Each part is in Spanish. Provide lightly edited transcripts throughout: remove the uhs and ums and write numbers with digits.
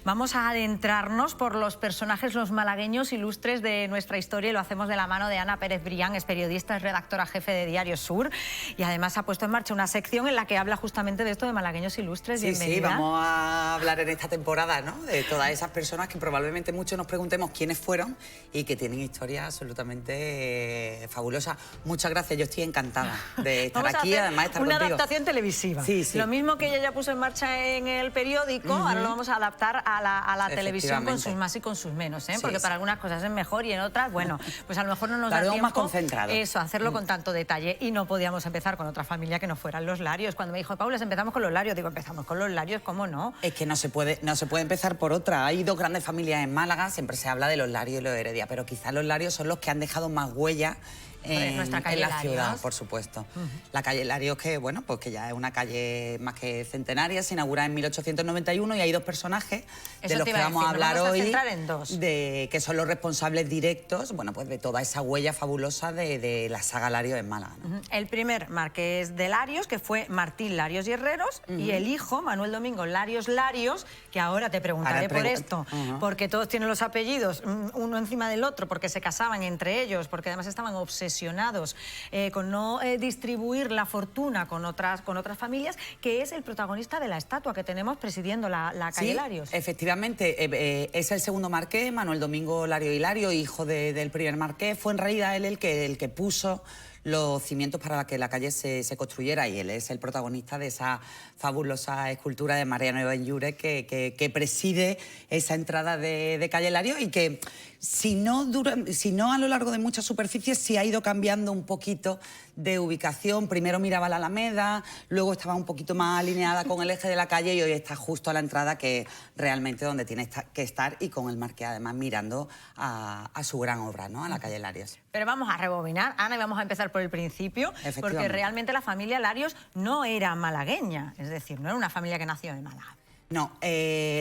Vamos a adentrarnos por los personajes, los malagueños ilustres de nuestra historia, y lo hacemos de la mano de Ana Pérez Brián, es periodista, es redactora jefe de Diario Sur, y además ha puesto en marcha una sección en la que habla justamente de esto de malagueños ilustres. Sí, Bienvenida. sí, vamos a hablar en esta temporada, ¿no?, de todas esas personas que probablemente muchos nos preguntemos quiénes fueron y que tienen historias absolutamente fabulosas. Muchas gracias, yo estoy encantada de estar aquí, además de estar una contigo. Adaptación televisiva. Sí, sí. Lo mismo que ella ya puso en marcha en el periódico, ahora lo vamos a adaptar a la televisión con sus más y con sus menos, ¿eh? Sí, porque sí. para algunas cosas es mejor y en otras, bueno, pues a lo mejor no nos da tiempo más concentrado. Eso, hacerlo con tanto detalle, y no podíamos empezar con otra familia que no fueran los Larios. Cuando me dijo, Paula, empezamos con los Larios, digo, empezamos con los Larios, ¿cómo no? Es que no se puede empezar por otra. Hay dos grandes familias en Málaga, siempre se habla de los Larios y los Heredia, pero quizás los Larios son los que han dejado más huella en la ciudad, por supuesto. La calle Larios, que bueno, pues que ya es una calle más que centenaria, se inaugura en 1891 y hay dos personajes de los que vamos a hablar hoy, que son los responsables directos, bueno, pues de toda esa huella fabulosa de la saga Larios en Málaga, ¿no? El primer marqués de Larios, que fue Martín Larios y Herreros, y el hijo, Manuel Domingo Larios, que ahora te preguntaré por esto, porque todos tienen los apellidos uno encima del otro, porque se casaban entre ellos, porque además estaban obsesionados con no distribuir la fortuna con otras familias, que es el protagonista de la estatua que tenemos presidiendo la calle Larios. Efectivamente, es el segundo marqués, Manuel Domingo Lario y Lario, hijo del primer marqués. Fue en realidad él el que puso los cimientos para que la calle se construyera, y él es el protagonista de esa fabulosa escultura de Mariano Benlliure que preside esa entrada de calle Larios, y que si no a lo largo de muchas superficies sí ha ido cambiando un poquito de ubicación. Primero miraba la Alameda, luego estaba un poquito más alineada con el eje de la calle, y hoy está justo a la entrada, que es realmente donde tiene que estar, y con el marqués además mirando a su gran obra, ¿no?, a la calle Larios. Pero vamos a rebobinar, Ana, y vamos a empezar por el principio, porque realmente la familia Larios no era malagueña, es decir, no era una familia que nació en Málaga. No,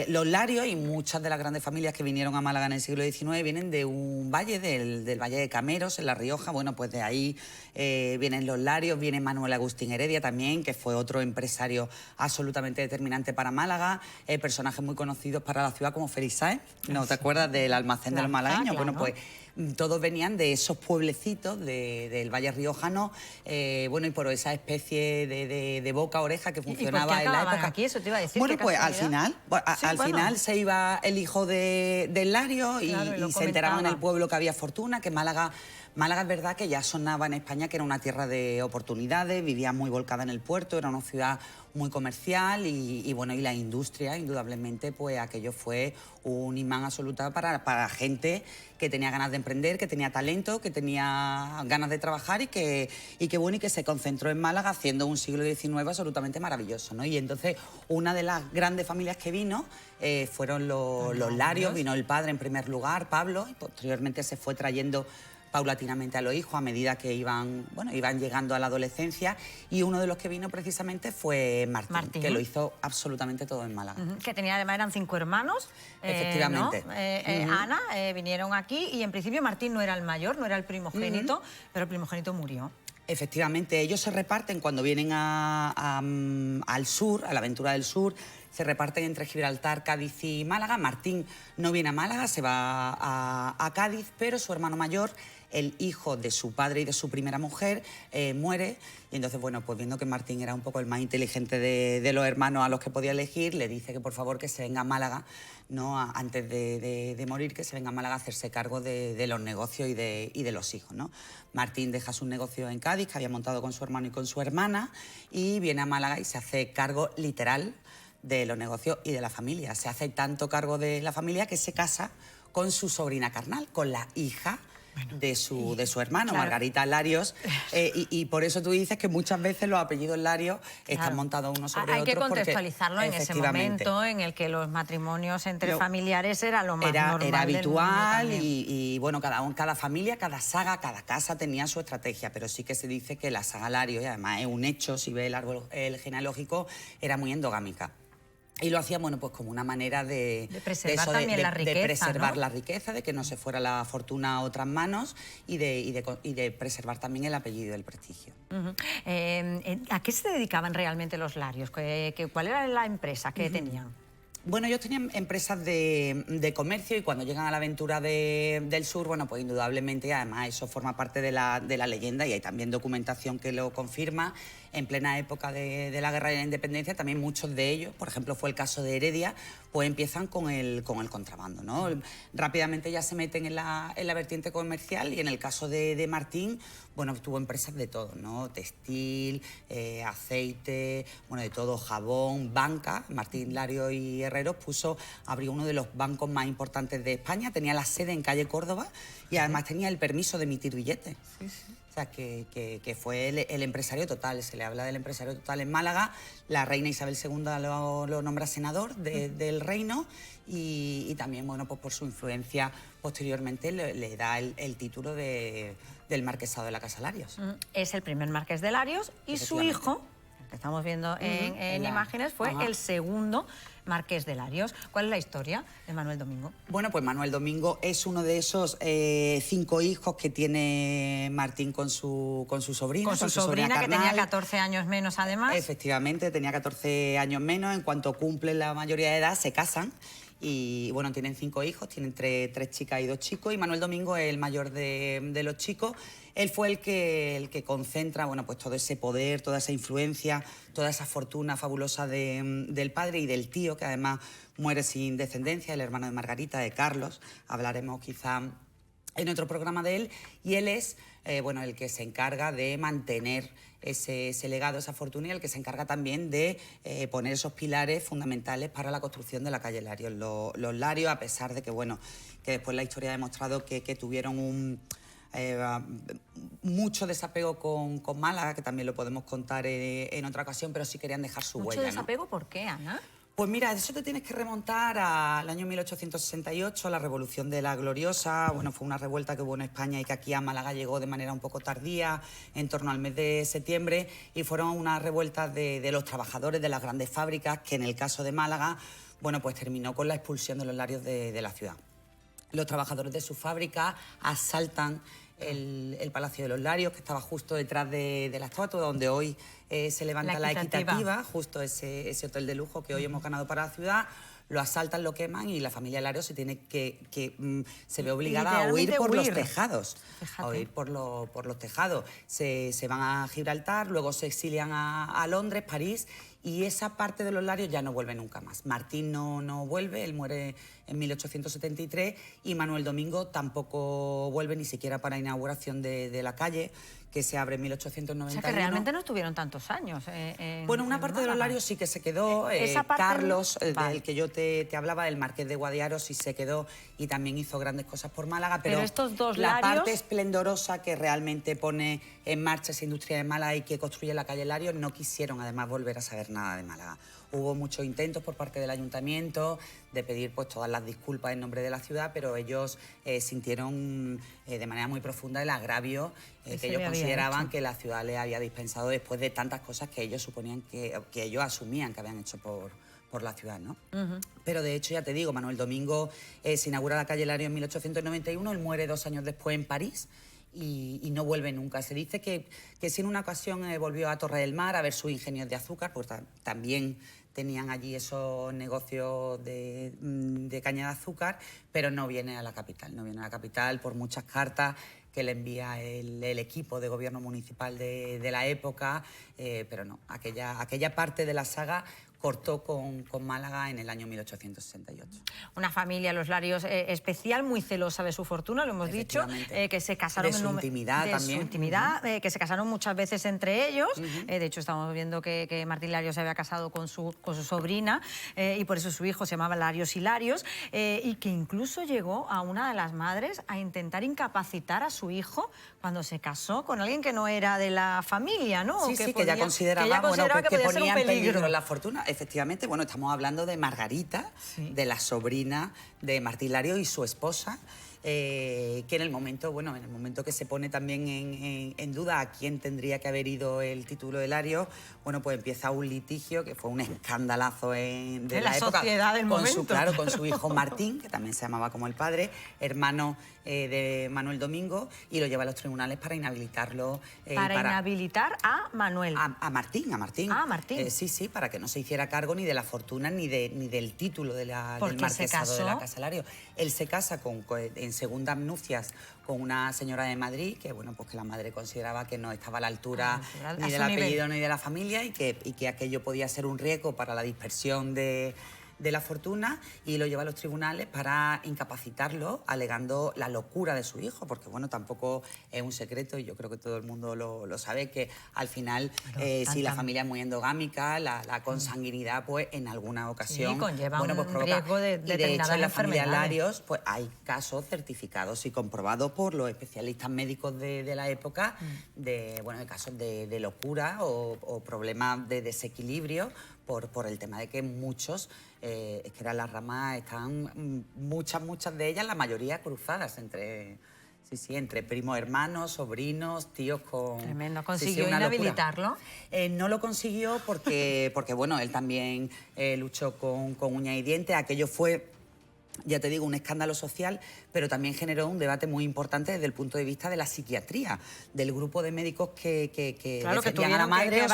los Larios y muchas de las grandes familias que vinieron a Málaga en el siglo XIX vienen de un valle, del Valle de Cameros, en La Rioja. Bueno, pues de ahí vienen los Larios, viene Manuel Agustín Heredia también, que fue otro empresario absolutamente determinante para Málaga, personajes muy conocidos para la ciudad como Félix Sáenz, ¿no te acuerdas del almacén de los malagueños? Claro. Bueno, pues todos venían de esos pueblecitos del Valle Riojano, bueno, y por esa especie de boca-oreja que funcionaba en la época. Aquí, eso te iba a decir. Bueno, pues al final se iba el hijo del Lario, y se enteraban en el pueblo que había fortuna, que Málaga es verdad que ya sonaba en España que era una tierra de oportunidades, vivía muy volcada en el puerto, era una ciudad muy comercial, y bueno, y la industria, indudablemente, pues aquello fue un imán absoluto para gente que tenía ganas de emprender, que tenía talento, que tenía ganas de trabajar, y que se concentró en Málaga, haciendo un siglo XIX absolutamente maravilloso, ¿no? Y entonces una de las grandes familias que vino fueron los Larios. Vino el padre en primer lugar, Pablo, y posteriormente se fue trayendo paulatinamente a los hijos a medida que iban llegando a la adolescencia, y uno de los que vino precisamente fue Martín, que lo hizo absolutamente todo en Málaga. Que tenía, además, eran 5 hermanos. Efectivamente. ¿no? Ana, vinieron aquí, y en principio Martín no era el mayor, no era el primogénito, pero el primogénito murió. Efectivamente, ellos se reparten cuando vienen al sur, a la aventura del sur, se reparten entre Gibraltar, Cádiz y Málaga. Martín no viene a Málaga, se va a Cádiz, pero su hermano mayor, el hijo de su padre y de su primera mujer, muere, y entonces, bueno, pues viendo que Martín era un poco el más inteligente de los hermanos a los que podía elegir, le dice que por favor que se venga a Málaga, ¿no?, antes de morir, que se venga a Málaga a hacerse cargo de los negocios y de los hijos, ¿no? Martín deja sus negocios en Cádiz, que había montado con su hermano y con su hermana, y viene a Málaga y se hace cargo literal de los negocios y de la familia. Se hace tanto cargo de la familia que se casa con su sobrina carnal, con la hija de su hermano, claro, Margarita Larios, y por eso tú dices que muchas veces los apellidos Larios están montados uno sobre otro. Hay que contextualizarlo en ese momento en el que los matrimonios entre familiares era lo más normal. Era habitual, y bueno, cada familia, cada saga, cada casa tenía su estrategia, pero sí que se dice que la saga Larios, y además es un hecho, si ve el árbol genealógico, era muy endogámica. Y lo hacían, bueno, pues como una manera de preservar también la riqueza, de preservar, ¿no?, la riqueza, de que no se fuera la fortuna a otras manos, y de preservar también el apellido y el prestigio. ¿A qué se dedicaban realmente los Larios? ¿Cuál era la empresa que tenían? Bueno, ellos tenían empresas de comercio y cuando llegan a la aventura del sur, bueno, pues indudablemente, además eso forma parte de la leyenda y hay también documentación que lo confirma. En plena época de la Guerra de la Independencia, también muchos de ellos, por ejemplo, fue el caso de Heredia, pues empiezan con el contrabando, ¿no? Rápidamente ya se meten en la vertiente comercial y en el caso de Martín, bueno, tuvo empresas de todo, ¿no? Textil, aceite, bueno, de todo, jabón, banca. Martín Larios y Herreros abrió uno de los bancos más importantes de España, tenía la sede en calle Córdoba y además tenía el permiso de emitir billetes. Sí, sí. O sea, que fue el empresario total. Se le habla del empresario total en Málaga. La reina Isabel II lo nombra senador del reino y también, bueno, pues por su influencia posteriormente le da el título del marquesado de la Casa Larios. Es el primer marqués de Larios y su hijo, que estamos viendo en imágenes, fue el segundo marqués de Larios. ¿Cuál es la historia de Manuel Domingo? Bueno, pues Manuel Domingo es uno de esos 5 hijos que tiene Martín con su sobrina. Con su sobrina que tenía 14 años menos, además. Efectivamente, tenía 14 años menos. En cuanto cumplen la mayoría de edad, se casan. Y bueno, tienen 5 hijos, tienen 3 chicas y 2 chicos. Y Manuel Domingo es el mayor de los chicos. Él fue el que concentra, bueno, pues todo ese poder, toda esa influencia, toda esa fortuna fabulosa del padre y del tío, que además muere sin descendencia, el hermano de Margarita, de Carlos. Hablaremos quizá en otro programa de él. Y él es, bueno, el que se encarga de mantener ese legado, esa fortuna, y el que se encarga también de poner esos pilares fundamentales para la construcción de la calle Larios. Los Larios, a pesar de que, bueno, que después la historia ha demostrado que tuvieron mucho desapego con Málaga, que también lo podemos contar en otra ocasión, pero sí querían dejar su huella. ¿Mucho desapego? ¿No? ¿Por qué, Ana? Pues mira, eso te tienes que remontar al año 1868, la Revolución de la Gloriosa. Bueno, fue una revuelta que hubo en España y que aquí a Málaga llegó de manera un poco tardía, en torno al mes de septiembre, y fueron unas revueltas de los trabajadores de las grandes fábricas, que en el caso de Málaga, bueno, pues terminó con la expulsión de los Larios de la ciudad. Los trabajadores de su fábrica asaltan el Palacio de los Larios, que estaba justo detrás de la estatua, donde hoy se levanta la Equitativa, justo ese hotel de lujo que hoy hemos ganado para la ciudad. Lo asaltan, lo queman y la familia Larios se tiene se ve obligada a huir por los tejados. Fíjate. A huir por los tejados. Se van a Gibraltar, luego se exilian a Londres, París, y esa parte de los Larios ya no vuelve nunca más. Martín no vuelve, él muere en 1873 y Manuel Domingo tampoco vuelve ni siquiera para inauguración de la calle, que se abre en 1891. O sea, que realmente no estuvieron tantos años. Bueno, una parte de los Larios sí que se quedó. Carlos, del que yo te hablaba, el marqués de Guadiaro, sí se quedó y también hizo grandes cosas por Málaga. Pero estos dos la Larios... parte esplendorosa que realmente pone en marcha esa industria de Málaga y que construye la calle Larios, no quisieron además volver a saber nada de Málaga. Hubo muchos intentos por parte del ayuntamiento de pedir pues todas las disculpas en nombre de la ciudad, pero ellos sintieron de manera muy profunda el agravio que ellos consideraban que la ciudad les había dispensado después de tantas cosas que ellos suponían que ellos asumían que habían hecho por la ciudad, ¿no? Pero de hecho, ya te digo, Manuel Domingo se inaugura la calle Larios en 1891, él muere 2 años después en París. Y no vuelve nunca. Se dice que si en una ocasión volvió a Torre del Mar a ver sus ingenios de azúcar, pues también tenían allí esos negocios de caña de azúcar, pero no viene a la capital. No viene a la capital por muchas cartas que le envía el equipo de gobierno municipal de la época, pero no, aquella parte de la saga cortó con Málaga en el año 1868. Una familia, los Larios, especial, muy celosa de su fortuna, lo hemos dicho, que se casaron... De su intimidad también. De su intimidad, que se casaron muchas veces entre ellos. De hecho, estamos viendo que Martín Larios se había casado con su sobrina y por eso su hijo se llamaba Larios y Larios, y que incluso llegó a una de las madres a intentar incapacitar a su hijo cuando se casó con alguien que no era de la familia, ¿no? Sí, que ella consideraba que ponía en peligro la fortuna. Efectivamente, bueno, estamos hablando de Margarita, de la sobrina de Martín Larios y su esposa, que en el momento, bueno, en el momento que se pone también en duda a quién tendría que haber ido el título de Larios, bueno, pues empieza un litigio que fue un escandalazo de la época. Sociedad del momento. Claro, con su hijo Martín, que también se llamaba como el padre, hermano de Manuel Domingo, y lo lleva a los tribunales para inhabilitarlo. Para inhabilitar a Manuel. A Martín. Ah, Martín. Sí, para que no se hiciera cargo ni de la fortuna ni del título del marquesado de la Casa Larios. Él se casa en segundas nupcias con una señora de Madrid que, bueno, pues que la madre consideraba que no estaba a la altura ni del apellido ni de la familia y que aquello podía ser un riesgo para la dispersión de la fortuna, y lo lleva a los tribunales para incapacitarlo, alegando la locura de su hijo, porque bueno, tampoco es un secreto y yo creo que todo el mundo lo sabe, que al final, si la familia es muy endogámica, la consanguinidad, pues en alguna ocasión... Sí, conlleva pues, un riesgo de y de hecho en la familia enfermedades. Larios pues hay casos certificados y comprobados por los especialistas médicos de la época de casos de locura o problemas de desequilibrio por el tema de que muchos, es que eran las ramas, están muchas de ellas, la mayoría cruzadas entre primos hermanos, sobrinos, tíos con... Tremendo. ¿Consiguió inhabilitarlo? No lo consiguió porque bueno, él también luchó con uñas y dientes. Aquello fue, ya te digo, un escándalo social, pero también generó un debate muy importante desde el punto de vista de la psiquiatría, del grupo de médicos que defendían a la madre,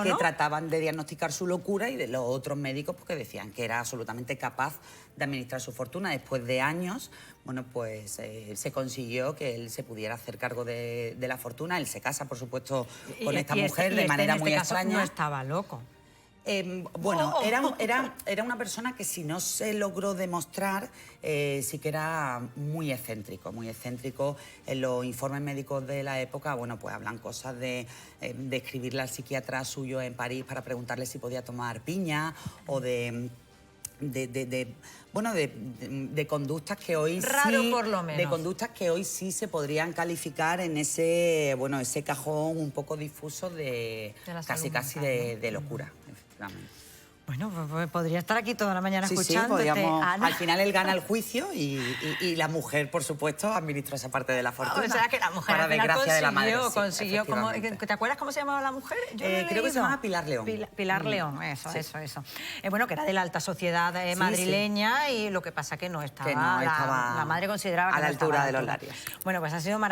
que trataban de diagnosticar su locura, y de los otros médicos que decían que era absolutamente capaz de administrar su fortuna. Después de años, bueno, pues se consiguió que él se pudiera hacer cargo de la fortuna. Él se casa, por supuesto, con esta mujer de manera muy extraña. No estaba loco. Bueno, era una persona que, si no se logró demostrar, sí que era muy excéntrico, muy excéntrico. En los informes médicos de la época, bueno, pues hablan cosas de escribirle al psiquiatra suyo en París para preguntarle si podía tomar piña, o de conductas que hoy raro, por lo menos. De conductas que hoy sí se podrían calificar en ese cajón un poco difuso de casi de locura, efectivamente. Bueno, pues podría estar aquí toda la mañana escuchándote, Ana. Al final él gana el juicio y la mujer, por supuesto, administró esa parte de la fortuna. O sea, que la mujer para desgracia de la madre, consiguió. ¿Te acuerdas cómo se llamaba la mujer? Yo creo que se llamaba Pilar León. Pilar León, eso. Bueno, que era de la alta sociedad madrileña, y lo que pasa que no estaba... La madre consideraba que a la altura de los Larios. Bueno, pues ha sido maravilloso.